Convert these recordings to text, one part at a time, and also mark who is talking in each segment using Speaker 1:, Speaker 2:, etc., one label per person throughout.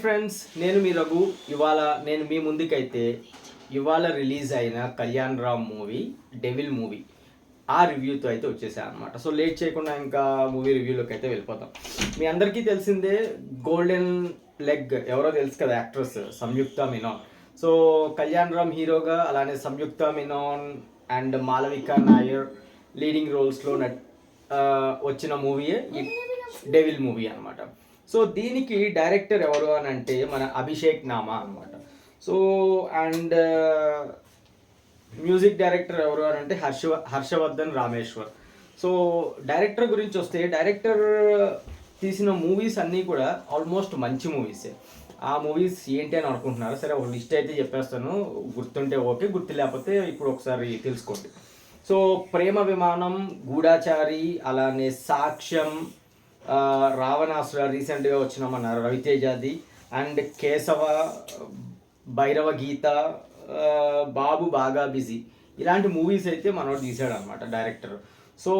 Speaker 1: Friends, నేను మీ రఘు. ఇవాళ నేను మీ ముందుకైతే ఇవాళ రిలీజ్ అయిన Kalyan Ram movie devil movie ఆ రివ్యూతో అయితే వచ్చేసాను అనమాట. సో లేట్ చేయకుండా ఇంకా మూవీ రివ్యూలోకి అయితే వెళ్ళిపోతాం. మీ అందరికీ తెలిసిందే గోల్డెన్ లెగ్ ఎవరో తెలుసు కదా, యాక్ట్రెస్ సంయుక్త మీనన్. సో కళ్యాణ్ రామ్ హీరోగా, అలానే సంయుక్త మీనన్ అండ్ మాలవిక నాయర్ లీడింగ్ రోల్స్లో వచ్చిన మూవీయే ఈ డెవిల్ మూవీ అనమాట. సో దీనికి డైరెక్టర్ ఎవరు అని అంటే మన అభిషేక్ నామా అనమాట. సో అండ్ మ్యూజిక్ డైరెక్టర్ ఎవరు అని అంటే హర్షవర్ధన్ రామేశ్వర్. సో డైరెక్టర్ గురించి వస్తే, డైరెక్టర్ తీసిన మూవీస్ అన్నీ కూడా ఆల్మోస్ట్ మంచి మూవీసే. ఆ మూవీస్ ఏంటి అని అనుకుంటున్నారు. సరే, ఒక లిస్ట్ అయితే చెప్పేస్తాను, గుర్తుంటే ఓకే, గుర్తు లేకపోతే ఇప్పుడు ఒకసారి తెలుసుకోండి. సో ప్రేమ విమానం, గూఢాచారి, అలానే సాక్ష్యం, రావణాసుర రీసెంట్గా వచ్చిన మన రవితేజాది, అండ్ కేశవ, భైరవ గీత, బాబు బాగా బిజీ, ఇలాంటి మూవీస్ అయితే మనోడు తీసాడు అనమాట డైరెక్టర్. సో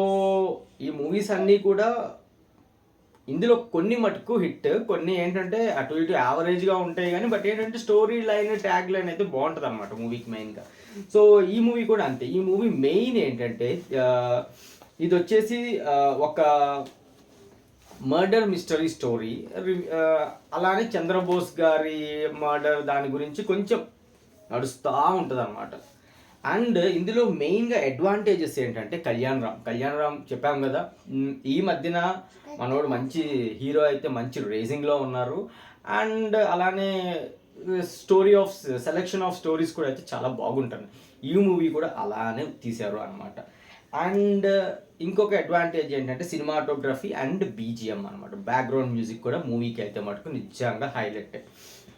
Speaker 1: ఈ మూవీస్ అన్నీ కూడా ఇందులో కొన్ని మటుకు హిట్, కొన్ని ఏంటంటే అటు ఇటు యావరేజ్గా ఉంటాయి కానీ, బట్ ఏంటంటే స్టోరీ లైన్, ట్యాగ్ లైన్ అయితే బాగుంటుంది అనమాట మూవీకి మెయిన్గా. సో ఈ మూవీ కూడా అంతే. ఈ మూవీ మెయిన్ ఏంటంటే ఇది వచ్చేసి ఒక మర్డర్ మిస్టరీ స్టోరీ. అలానే చంద్రబోస్ గారి మర్డర్ దాని గురించి కొంచెం నడుస్తూ ఉంటుంది అనమాట. అండ్ ఇందులో మెయిన్గా అడ్వాంటేజెస్ ఏంటంటే కళ్యాణ్ రామ్ చెప్పాం కదా, ఈ మధ్యన మనోడు మంచి హీరో అయితే మంచి రేసింగ్లో ఉన్నారు. అండ్ అలానే సెలెక్షన్ ఆఫ్ స్టోరీస్ కూడా అయితే చాలా బాగుంటుంది. ఈ మూవీ కూడా అలానే తీశారు అనమాట. అండ్ ఇంకొక అడ్వాంటేజ్ ఏంటంటే సినిమాటోగ్రఫీ అండ్ బీజిఎం అనమాట. బ్యాక్గ్రౌండ్ మ్యూజిక్ కూడా మూవీకి అయితే మటుకు నిజంగా హైలైట్.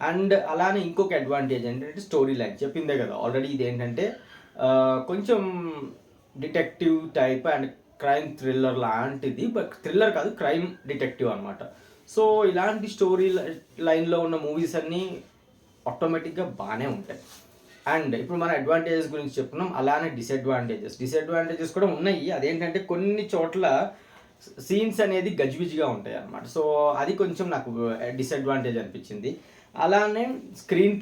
Speaker 1: అండ్ అలానే ఇంకొక అడ్వాంటేజ్ ఏంటంటే స్టోరీ లైన్ చెప్పిందే కదా ఆల్రెడీ. ఇది ఏంటంటే కొంచెం detective type and crime thriller లాంటిది, బట్ థ్రిల్లర్ కాదు, క్రైమ్ డిటెక్టివ్ అనమాట. సో ఇలాంటి స్టోరీ లైన్లో ఉన్న మూవీస్ అన్నీ ఆటోమేటిక్గా బాగానే ఉంటాయి. అండ్ ఇప్పుడు మన అడ్వాంటేజెస్ గురించి చెప్పుకున్నాం, అలానే డిసడ్వాంటేజెస్ కూడా ఉన్నాయి. అదేంటంటే కొన్ని చోట్ల సీన్స్ అనేది గజిబిజిగా ఉంటాయి అన్నమాట. సో అది కొంచెం నాకు డిసడ్వాంటేజ్ అనిపించింది. అలానే స్క్రీన్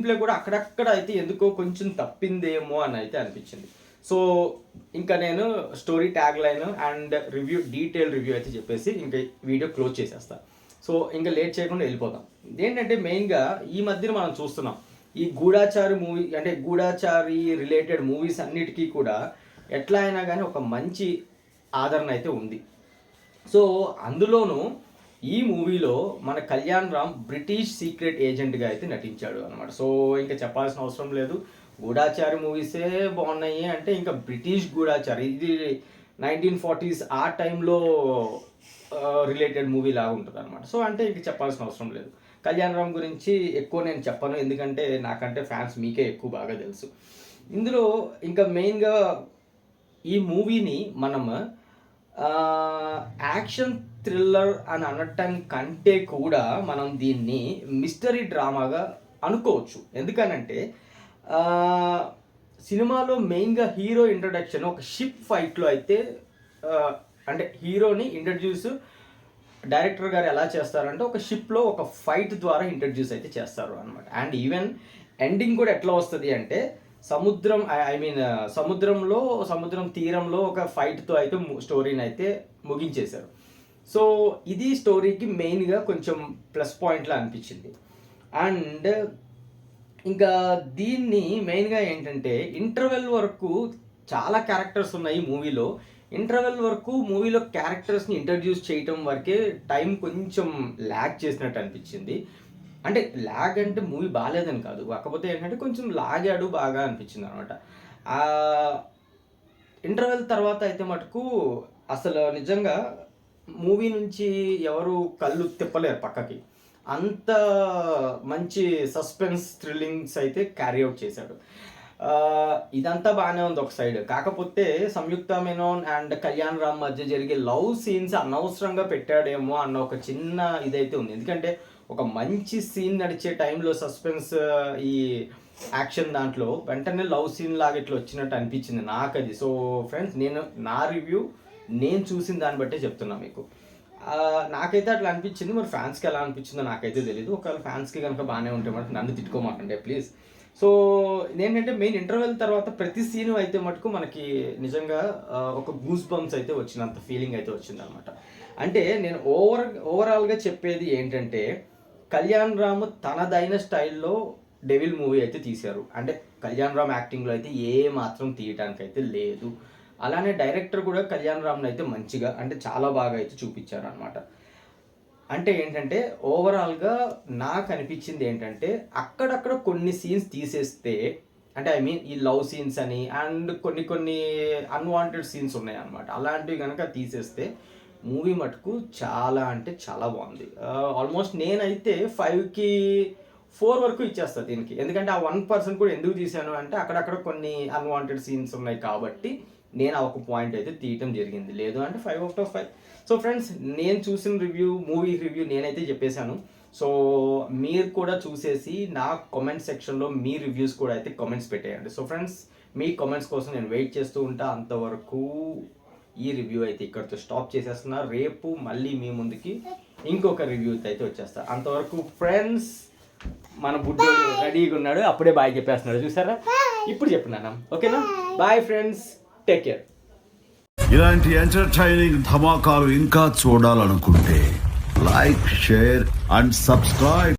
Speaker 1: ప్లే కూడా అక్కడక్కడ అయితే ఎందుకో కొంచెం తప్పిందేమో అని అయితే అనిపించింది. సో ఇంకా నేను story tag line and detail review అయితే చెప్పేసి ఇంకా వీడియో క్లోజ్ చేసేస్తాను. సో ఇంకా లేట్ చేయకుండా వెళ్ళిపోతాం. ఏంటంటే మెయిన్గా ఈ మధ్యన మనం చూస్తున్నాం ఈ గూఢాచారి మూవీ, అంటే గూఢాచారి రిలేటెడ్ మూవీస్ అన్నిటికీ కూడా ఎట్లా అయినా కానీ ఒక మంచి ఆదరణ అయితే ఉంది. సో అందులోనూ ఈ మూవీలో మన కళ్యాణ్ రామ్ బ్రిటిష్ సీక్రెట్ ఏజెంట్గా అయితే నటించాడు అనమాట. సో ఇంకా చెప్పాల్సిన అవసరం లేదు, గూఢాచారి మూవీసే బాగున్నాయి అంటే ఇంకా బ్రిటిష్ గూఢాచారి, ఇది 1940s ఆ టైంలో రిలేటెడ్ మూవీ లాగా ఉంటుంది అనమాట. సో అంటే ఇంక చెప్పాల్సిన అవసరం లేదు. కళ్యాణ్ రామ్ గురించి ఎక్కువ నేను చెప్పను, ఎందుకంటే నాకంటే ఫ్యాన్స్ మీకే ఎక్కువ బాగా తెలుసు. ఇందులో ఇంకా మెయిన్గా ఈ మూవీని మనం యాక్షన్ థ్రిల్లర్ అని అనటం కంటే కూడా మనం దీన్ని మిస్టరీ డ్రామాగా అనుకోవచ్చు. ఎందుకనంటే సినిమాలో మెయిన్గా హీరో ఇంట్రడక్షన్ ఒక షిప్ ఫైట్లో అయితే, అంటే హీరోని ఇంట్రడ్యూస్ డైరెక్టర్ గారు ఎలా చేస్తారంటే ఒక షిప్లో ఒక ఫైట్ ద్వారా ఇంట్రడ్యూస్ అయితే చేస్తారు అనమాట. అండ్ ఈవెన్ ఎండింగ్ కూడా ఎట్లా వస్తుంది అంటే సముద్రం తీరంలో ఒక ఫైట్తో అయితే స్టోరీని అయితే ముగించేశారు. సో ఇది స్టోరీకి మెయిన్గా కొంచెం ప్లస్ పాయింట్లా అనిపించింది. అండ్ ఇంకా దీన్ని మెయిన్గా ఏంటంటే ఇంటర్వెల్ వరకు చాలా క్యారెక్టర్స్ ఉన్నాయి మూవీలో. ఇంటర్వెల్ వరకు మూవీలో క్యారెక్టర్స్ని ఇంట్రడ్యూస్ చేయటం వరకే టైం కొంచెం ల్యాగ్ చేసినట్టు అనిపించింది. అంటే ల్యాగ్ అంటే మూవీ బాగాలేదని కాదు, కాకపోతే ఏంటంటే కొంచెం లాగాడు బాగా అనిపించింది అనమాట. ఇంటర్వెల్ తర్వాత అయితే మటుకు అసలు నిజంగా మూవీ నుంచి ఎవరు కళ్ళు తిప్పలేరు పక్కకి, అంత మంచి సస్పెన్స్ థ్రిల్లింగ్స్ అయితే క్యారీ అవుట్ చేశాడు. ఇదంతా బాగానే ఉంది ఒక సైడ్. కాకపోతే సంయుక్త మేనన్ అండ్ కళ్యాణ్ రామ్ మధ్య జరిగే లవ్ సీన్స్ అనవసరంగా పెట్టాడేమో అన్న ఒక చిన్న ఇదైతే ఉంది. ఎందుకంటే ఒక మంచి సీన్ నడిచే టైంలో సస్పెన్స్ ఈ యాక్షన్ దాంట్లో వెంటనే లవ్ సీన్ లాగా ఇట్లా వచ్చినట్టు అనిపించింది నాకు అది. సో ఫ్రెండ్స్, నేను చూసిన దాన్ని బట్టే చెప్తున్నా మీకు. నాకైతే అట్లా అనిపించింది. మరి ఫ్యాన్స్‌కి ఎలా అనిపించిందో నాకైతే తెలీదు. ఒకవేళ ఫ్యాన్స్‌కి గనుక బానే ఉంటే మటుకు నన్ను తిట్టుకోమాకండి ప్లీజ్. సో, ఇదేంటంటే మెయిన్ ఇంటర్వెల్ తర్వాత ప్రతి సీను అయితే మటుకు మనకి నిజంగా ఒక గూస్ బంప్స్ అయితే వచ్చినంత ఫీలింగ్ అయితే వచ్చిందనమాట. అంటే నేను ఓవరాల్‌గా చెప్పేది ఏంటంటే, కళ్యాణ్ రామ్ తనదైన స్టైల్‌లో 'డెవిల్' మూవీ అయితే తీశారు. అంటే కళ్యాణ్ రామ్ యాక్టింగ్‌లో అయితే ఏ మాత్రం తీయటానికైతే లేదు. అలానే డైరెక్టర్ కూడా కళ్యాణ్ రామ్‌ని అయితే మంచిగా అంటే చాలా బాగా అయితే చూపిచ్చారనమాట. అంటే ఏంటంటే ఓవరాల్‌గా నాకనిపించింది ఏంటంటే, అక్కడక్కడ కొన్ని సీన్స్ తీసేస్తే అంటే ఐ మీన్ ఈ లవ్ సీన్స్ అని అండ్ కొన్ని కొన్ని అన్‌వాంటెడ్ సీన్స్ ఉన్నాయన్నమాట. అలాంటివి గనక తీసేస్తే మూవీ మటుకు చాలా అంటే చాలా బావుంది. ఆల్మోస్ట్ నేనైతే 5కి 4 వరకు ఇచ్చేస్తా దీనికి. ఎందుకంటే ఆ 1% కూడా ఎందుకు తీశాను అంటే అక్కడక్కడ కొన్ని అన్‌వాంటెడ్ సీన్స్ ఉన్నాయి కాబట్టి నేను ఆ ఒక పాయింట్ అయితే తీయటం జరిగింది. లేదు అంటే 5/5. సో ఫ్రెండ్స్, నేను చూసిన మూవీ రివ్యూ నేనైతే చెప్పేసాను. సో మీరు కూడా చూసేసి నా కామెంట్ సెక్షన్‌లో మీ రివ్యూస్ కూడా అయితే కామెంట్స్ పెట్టేయండి. సో ఫ్రెండ్స్, మీ కామెంట్స్ కోసం నేను వెయిట్ చేస్తూ ఉంటా. అంతవరకు ఈ రివ్యూ అయితే ఇక్కడితో స్టాప్ చేసేస్తున్నా. రేపు మళ్ళీ మీ ముందుకి ఇంకొక రివ్యూతో అయితే వచ్చేస్తా. అంతవరకు ఫ్రెండ్స్, మన బుడ్డోడు రెడీగా ఉన్నాడు. అప్పుడే బాయ్ చెప్పేస్తున్నాడు చూసారా? ఇప్పుడు చెప్పినాను. ఓకేనా? Bye friends, take care.
Speaker 2: ఇలాంటి ఎంటర్టైనింగ్ ధమాకాలు ఇంకా చూడాలనుకుంటే లైక్, షేర్ అండ్ సబ్స్క్రైబ్.